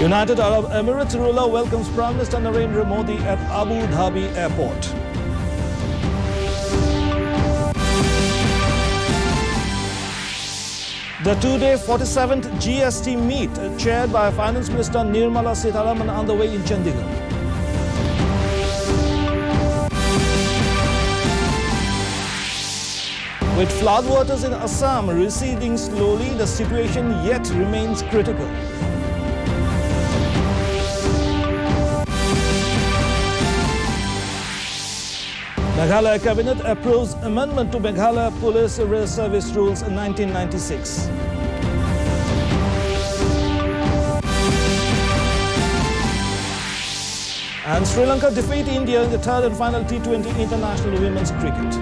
United Arab Emirates ruler welcomes Prime Minister Narendra Modi at Abu Dhabi Airport. The two-day 47th GST meet chaired by Finance Minister Nirmala Sitharaman underway in Chandigarh. With floodwaters in Assam receding slowly, the situation yet remains critical. Meghalaya Cabinet approves amendment to Meghalaya Police Service Rules in 1996. And Sri Lanka defeat India in the third and final T20 International Women's Cricket.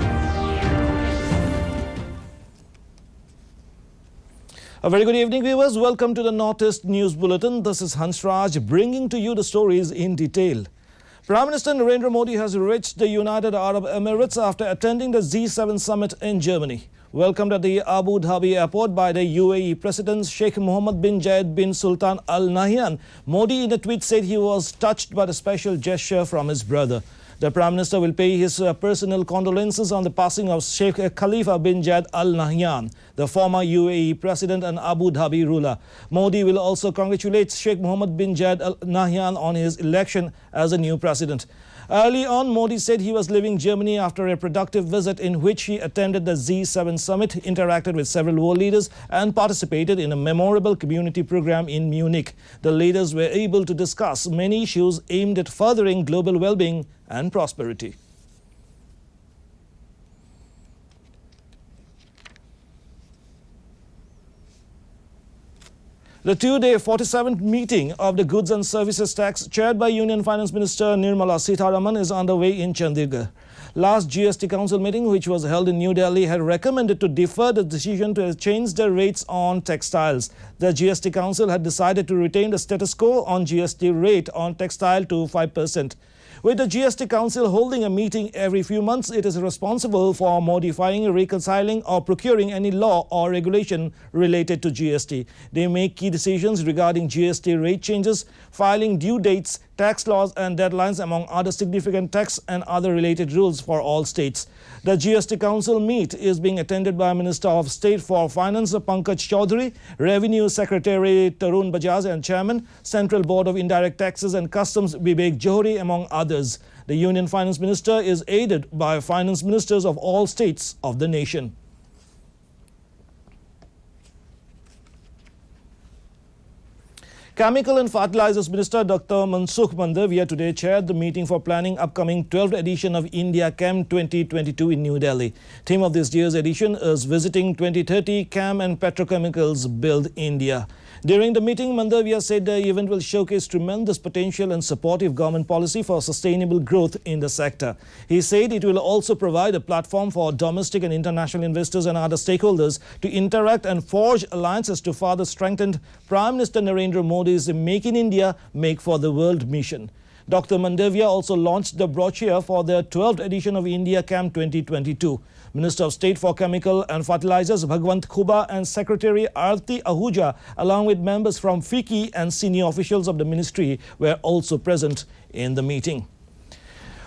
A very good evening, viewers. Welcome to the Northeast News Bulletin. This is Hansraj bringing to you the stories in detail. Prime Minister Narendra Modi has reached the United Arab Emirates after attending the G7 summit in Germany. Welcomed at the Abu Dhabi airport by the UAE President Sheikh Mohammed bin Zayed bin Sultan Al Nahyan, Modi in a tweet said he was touched by the special gesture from his brother. The Prime Minister will pay his personal condolences on the passing of Sheikh Khalifa bin Zayed Al Nahyan, the former UAE President and Abu Dhabi ruler. Modi will also congratulate Sheikh Mohammed bin Zayed Al Nahyan on his election as the new president. Early on, Modi said he was leaving Germany after a productive visit in which he attended the G7 summit, interacted with several world leaders and participated in a memorable community program in Munich. The leaders were able to discuss many issues aimed at furthering global well-being and prosperity. The two-day 47th meeting of the Goods and Services Tax, chaired by Union Finance Minister Nirmala Sitharaman, is underway in Chandigarh. Last GST Council meeting, which was held in New Delhi, had recommended to defer the decision to change the rates on textiles. The GST Council had decided to retain the status quo on GST rate on textile to 5%. With the GST Council holding a meeting every few months, it is responsible for modifying, reconciling or procuring any law or regulation related to GST. They make key decisions regarding GST rate changes, filing due dates, tax laws and deadlines, among other significant tax and other related rules for all states. The GST Council meet is being attended by Minister of State for Finance Pankaj Chaudhary, Revenue Secretary Tarun Bajaj and Chairman, Central Board of Indirect Taxes and Customs Vivek Johri, among others. The Union Finance Minister is aided by finance ministers of all states of the nation. Chemical and Fertilizers Minister Dr. Mansukh Mandavia today chaired the meeting for planning upcoming 12th edition of India Chem 2022 in New Delhi. Theme of this year's edition is Visiting 2030 Chem and Petrochemicals Build India. During the meeting, Mandavia said the event will showcase tremendous potential and supportive government policy for sustainable growth in the sector. He said it will also provide a platform for domestic and international investors and other stakeholders to interact and forge alliances to further strengthen Prime Minister Narendra Modi's Make in India, Make for the World mission. Dr. Mandavia also launched the brochure for the 12th edition of India Chem 2022. Minister of State for Chemical and Fertilizers Bhagwant Khuba and Secretary Arti Ahuja, along with members from FICCI and senior officials of the ministry, were also present in the meeting.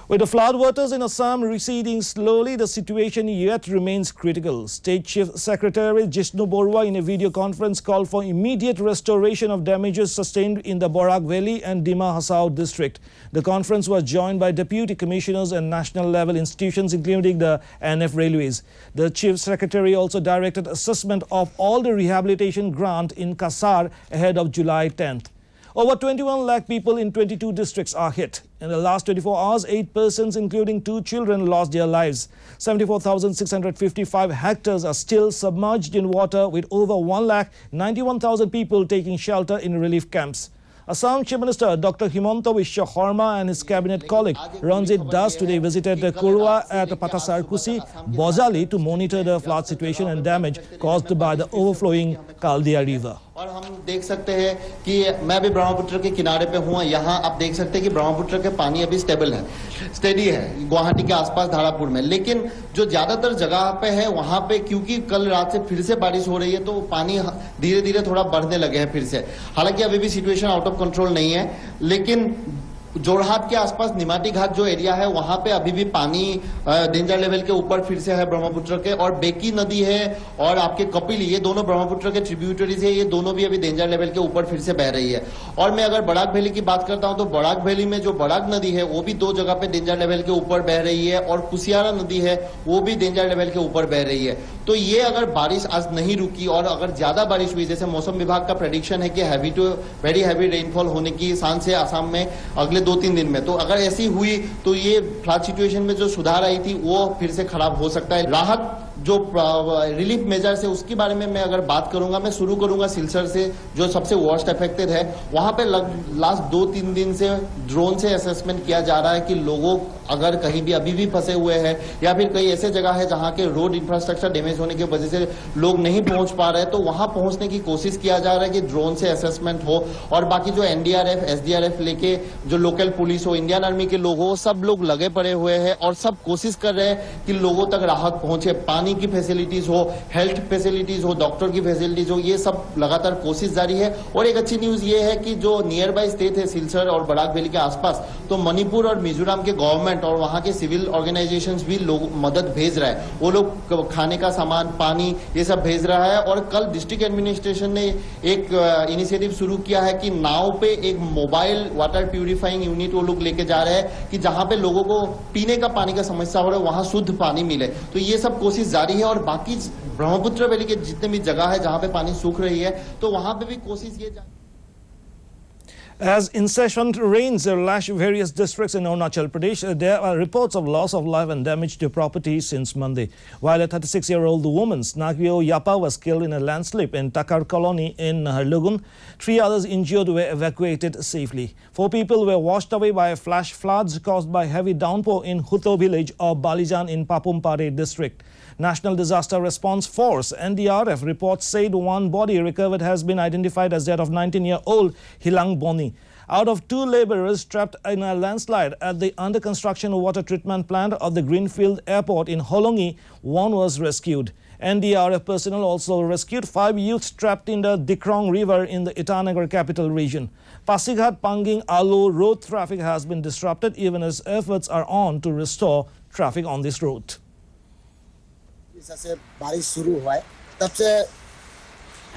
With the floodwaters in Assam receding slowly, the situation yet remains critical. State Chief Secretary Jishnu Borua in a video conference called for immediate restoration of damages sustained in the Barak Valley and Dima Hasao district. The conference was joined by deputy commissioners and national level institutions including the NF Railways. The Chief Secretary also directed assessment of all the rehabilitation grant in Kasar ahead of July 10th. Over 21 lakh people in 22 districts are hit. In the last 24 hours, 8 persons, including 2 children, lost their lives. 74,655 hectares are still submerged in water, with over 1,91,000 people taking shelter in relief camps. Assam Chief Minister Dr. Himanta Biswa Sharma and his cabinet colleague Ranjit Das today visited Kurwa at Patasarkusi, Bozali to monitor the flood situation and damage caused by the overflowing Kaldia river. हम देख सकते हैं कि मैं भी ब्रह्मपुत्र के किनारे पे हूँ। यहाँ आप देख सकते हैं कि ब्रह्मपुत्र के पानी अभी स्टेडी है गुवाहाटी के आसपास धारापुर में, लेकिन जो ज्यादातर जगह पे है वहां पे क्योंकि कल रात से फिर से बारिश हो रही है तो पानी धीरे धीरे थोड़ा बढ़ने लगे हैं फिर से। हालांकि अभी भी सिचुएशन आउट ऑफ कंट्रोल नहीं है, लेकिन जोरहाट के आसपास निमाटी घाट जो एरिया है वहां पे अभी भी पानी डेंजर लेवल के ऊपर फिर से है ब्रह्मपुत्र के, और बेकी नदी है और आपके कपिली, ये दोनों ब्रह्मपुत्र के ट्रिब्यूटरीज है, ये दोनों भी अभी डेंजर लेवल के ऊपर फिर से बह रही है। और मैं अगर बड़ाक वैली की बात करता हूं तो बड़ाक वैली में जो बड़ाक नदी है वो भी 2 जगह पे डेंजर लेवल के ऊपर बह रही है, और कुसियारा नदी है वो भी डेंजर लेवल के ऊपर बह रही है। तो ये अगर बारिश आज नहीं रुकी और अगर ज्यादा बारिश हुई, जैसे मौसम विभाग का प्रेडिक्शन है कि heavy to very heavy rainfall होने की चांस है आसाम में अगले 2-3 दिन में, तो अगर ऐसी हुई तो ये फ्लड सिचुएशन में जो सुधार आई थी वो फिर से खराब हो सकता है। राहत जो रिलीफ मेजर्स है उसके बारे में मैं अगर बात करूंगा, मैं शुरू करूंगा सिलचर से जो सबसे वर्स्ट अफेक्टेड है। वहां पे लास्ट 2-3 दिन से ड्रोन से असेसमेंट किया जा रहा है कि लोगों अगर कहीं भी अभी भी फंसे हुए हैं या फिर कई ऐसे जगह है जहां के रोड इंफ्रास्ट्रक्चर डैमेज होने की वजह से लोग नहीं पहुंच पा रहे, तो वहां पहुंचने की कोशिश किया जा रहा है कि ड्रोन से असेसमेंट हो, और बाकी जो एनडीआरएफ एसडीआरएफ लेके जो लोकल पुलिस हो, इंडियन आर्मी के लोग हो, सब लोग लगे पड़े हुए हैं और सब कोशिश कर रहे हैं कि लोगों तक राहत पहुंचे। पानी की फैसिलिटीज हो, हेल्थ फैसिलिटीज हो, डॉक्टर की फैसिलिटीज हो, ये सब लगातार कोशिश जारी है। और एक अच्छी न्यूज ये है कि जो नियर बाय स्टेट है सिलचर और बराक वैली के आसपास, तो मणिपुर और मिजोरम के गवर्नमेंट और वहां के सिविल ऑर्गेनाइजेशंस भी लोग मदद भेज रहा है। वो लोग खाने का सामान, पानी, ये सब भेज रहा है। और कल डिस्ट्रिक्ट एडमिनिस्ट्रेशन ने एक इनिशिएटिव शुरू किया है कि नाव पे एक मोबाइल वाटर प्यूरिफाइंग यूनिट वो लोग लेके जा रहे हैं कि जहां पे लोगों को पीने का पानी का समस्या हो रहा है वहां शुद्ध पानी मिले। तो ये सब कोशिश जारी है, और बाकी ब्रह्मपुत्र वैली के जितने भी जगह है जहां पे पानी सूख रही है तो वहां पे भी कोशिश ये As incessant rains lash various districts in Arunachal Pradesh, there are reports of loss of life and damage to property since Monday. While a 36-year-old woman, Snagyo Yapa, was killed in a landslip in Takar colony in Naharlugun, 3 others injured were evacuated safely. 4 people were washed away by flash floods caused by heavy downpour in Huto village of Balijan in Papumpare district. National Disaster Response Force (NDRF) reports said one body recovered has been identified as that of 19-year-old Hilang Boni. Out of 2 laborers trapped in a landslide at the under-construction water treatment plant of the Greenfield Airport in Holongi, one was rescued. NDRF personnel also rescued 5 youths trapped in the Dikrong River in the Itanagar capital region. Pasighat Panging Alo road traffic has been disrupted even as efforts are on to restore traffic on this route. से बारिश शुरू हुआ है तब से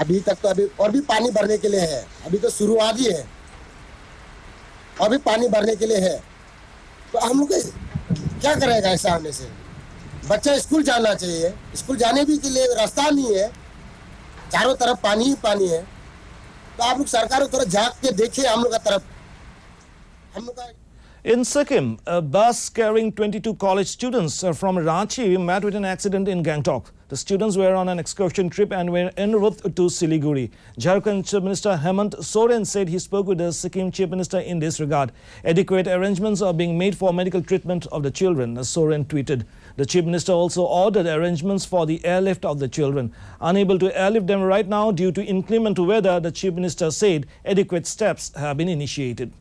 अभी तक तो अभी और भी पानी भरने के लिए है। अभी तो शुरुआत ही है, और भी पानी भरने के लिए है। तो हम लोग क्या करेगा ऐसा होने से? बच्चा स्कूल जाना चाहिए, स्कूल जाने भी के लिए रास्ता नहीं है, चारों तरफ पानी ही पानी है। तो आप लोग सरकार थोड़ा झांक के देखिए हम लोग का तरफ। हम लोग का In Sikkim, a bus carrying 22 college students from Ranchi met with an accident in Gangtok. The students were on an excursion trip and were en route to Siliguri. Jharkhand Chief Minister Hemant Soren said he spoke with the Sikkim Chief Minister in this regard. Adequate arrangements are being made for medical treatment of the children, Soren tweeted. The Chief Minister also ordered arrangements for the airlift of the children. Unable to airlift them right now due to inclement weather, the Chief Minister said adequate steps have been initiated.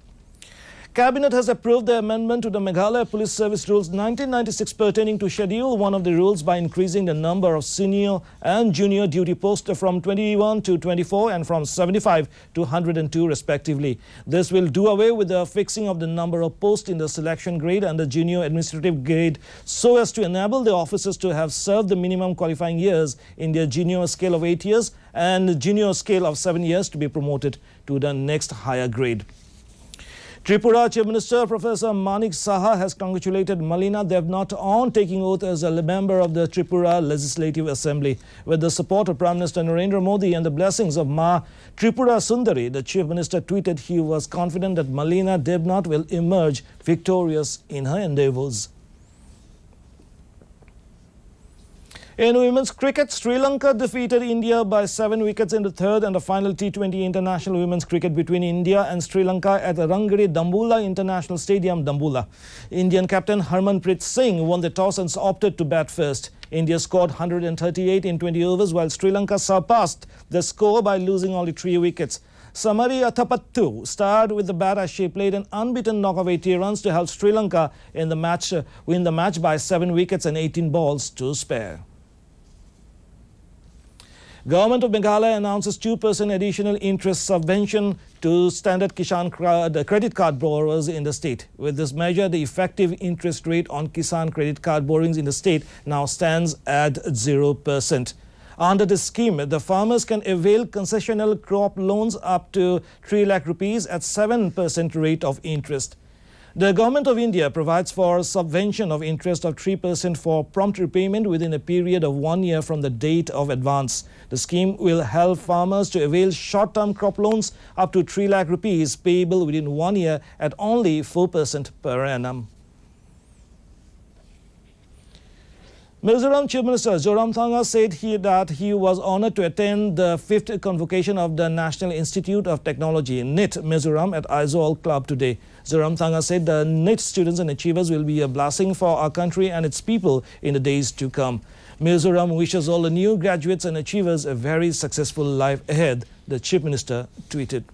Cabinet has approved the amendment to the Meghalaya Police Service Rules 1996 pertaining to Schedule 1 of the rules by increasing the number of senior and junior duty posts from 21 to 24 and from 75 to 102 respectively. This will do away with the fixing of the number of posts in the selection grade and the junior administrative grade so as to enable the officers to have served the minimum qualifying years in their junior scale of 8 years and the junior scale of 7 years to be promoted to the next higher grade. Tripura Chief Minister Professor Manik Saha has congratulated Malina Devnath on taking oath as a member of the Tripura Legislative Assembly. With the support of Prime Minister Narendra Modi and the blessings of Ma Tripura Sundari, the Chief Minister tweeted he was confident that Malina Devnath will emerge victorious in her endeavours. In women's cricket, Sri Lanka defeated India by 7 wickets in the third and the final T20 international women's cricket between India and Sri Lanka at the Rangiri Dambulla International Stadium, Dambulla. Indian captain Harmanpreet Singh won the toss and opted to bat first. India scored 138 in 20 overs, while Sri Lanka surpassed the score by losing only 3 wickets. Samari Athapattu starred with the bat as she played an unbeaten knock of 80 runs to help Sri Lanka in the match win the match by 7 wickets and 18 balls to spare. Government of Meghalaya announces 2% additional interest subvention to standard Kisan credit card borrowers in the state. With this measure, the effective interest rate on Kisan credit card borrowings in the state now stands at 0%. Under this scheme, the farmers can avail concessional crop loans up to 3 lakh rupees at 7% rate of interest. The Government of India provides for subvention of interest of 3% for prompt repayment within a period of 1 year from the date of advance. The scheme will help farmers to avail short-term crop loans up to 3 lakh rupees payable within 1 year at only 4% per annum. Mizoram Chief Minister Zoramthanga said that he was honoured to attend the 5th convocation of the National Institute of Technology, NIT, Mizoram at Aizawl Club today. Zoramthanga said the NIT students and achievers will be a blessing for our country and its people in the days to come. Mizoram wishes all the new graduates and achievers a very successful life ahead, the Chief Minister tweeted.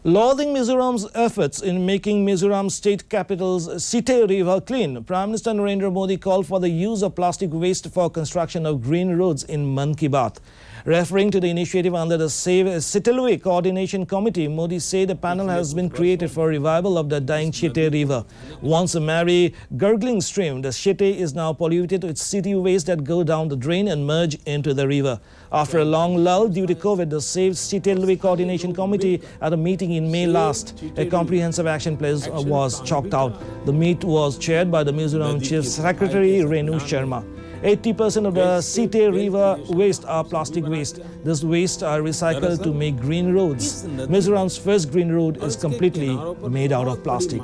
Lauding Mizoram's efforts in making Mizoram state capital's Site River clean, Prime Minister Narendra Modi called for the use of plastic waste for construction of green roads in Man Ki Baat. Referring to the initiative under the Save Sitalwe Coordination Committee, Modi said a panel has been created for revival of the dying Site River. Once a merry, gurgling stream, the Site is now polluted with city waste that go down the drain and merge into the river. After a long lull due to COVID, the Save Sitalwe Coordination Committee at a meeting in May last, a comprehensive action plan was chalked out. The meet was chaired by the Mizoram Chief Secretary Renu Sharma. 80% of the Site River waste are plastic waste. This waste are recycled to make green roads. Mizoram's first green road is completely made out of plastic.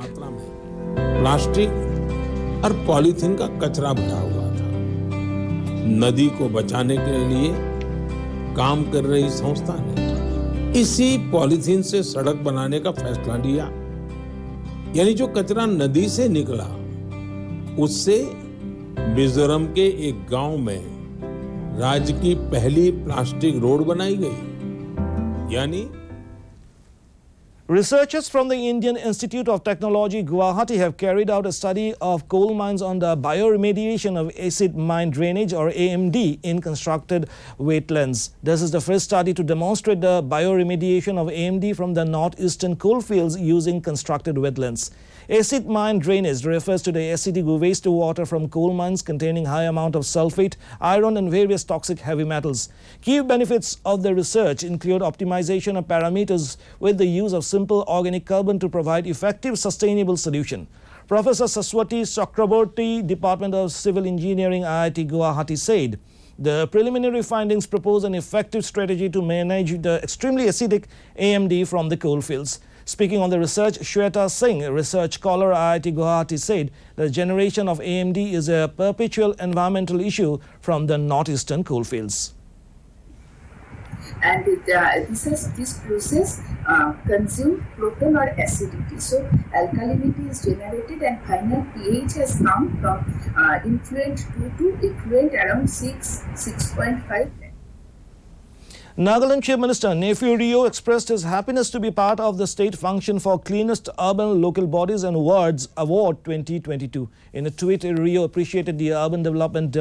Plastic और polythene का कचरा भरा हुआ था। नदी को बचाने के लिए काम कर रही संस्था ने इसी पॉलीथीन से सड़क बनाने का फैसला लिया। यानी जो कचरा नदी से निकला, उससे मिजोरम के एक गांव में राज्य की पहली प्लास्टिक रोड बनाई गई। यानी Researchers from the Indian Institute of Technology, Guwahati, have carried out a study of coal mines on the bioremediation of acid mine drainage or AMD in constructed wetlands. This is the first study to demonstrate the bioremediation of AMD from the northeastern coalfields using constructed wetlands. Acid mine drainage refers to the acidic wastewater from coal mines containing high amount of sulfate, iron and various toxic heavy metals. Key benefits of the research include optimization of parameters with the use of simple organic carbon to provide effective sustainable solution. Professor Saswati Chakraborty, Department of Civil Engineering, IIT Guwahati, said the preliminary findings propose an effective strategy to manage the extremely acidic AMD from the coalfields. Speaking on the research, Shweta Singh, research scholar at IIT Guwahati, said the generation of AMD is a perpetual environmental issue from the northeastern coalfields. And this process consumes proton or acidity. So alkalinity is generated and final pH has come from influent 2 to effluent around 6.5. Nagaland Chief Minister Nephew Rio expressed his happiness to be part of the state function for Cleanest Urban Local Bodies and Wards Award 2022. In a tweet, Rio appreciated the Urban Development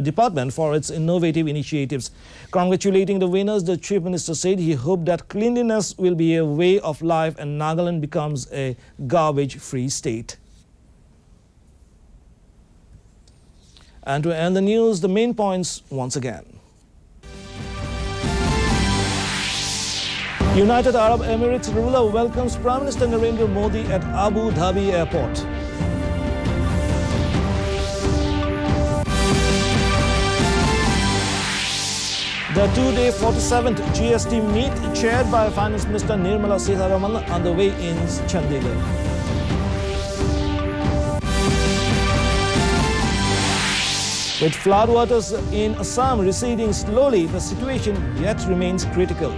Department for its innovative initiatives. Congratulating the winners, the Chief Minister said he hoped that cleanliness will be a way of life and Nagaland becomes a garbage-free state. And to end the news, the main points once again. United Arab Emirates ruler welcomes Prime Minister Narendra Modi at Abu Dhabi Airport. The two-day 47th GST meet chaired by Finance Minister Nirmala Sitharaman underway in Chandigarh. With floodwaters in Assam receding slowly, the situation yet remains critical.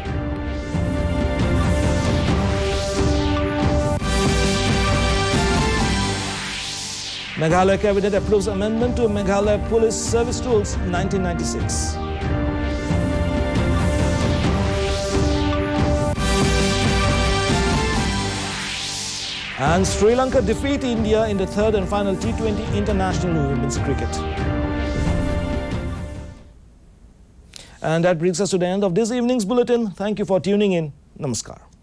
Meghalaya Cabinet approves amendment to Meghalaya Police Service Rules 1996. And Sri Lanka defeat India in the third and final T20 International Women's Cricket. And that brings us to the end of this evening's bulletin. Thank you for tuning in. Namaskar.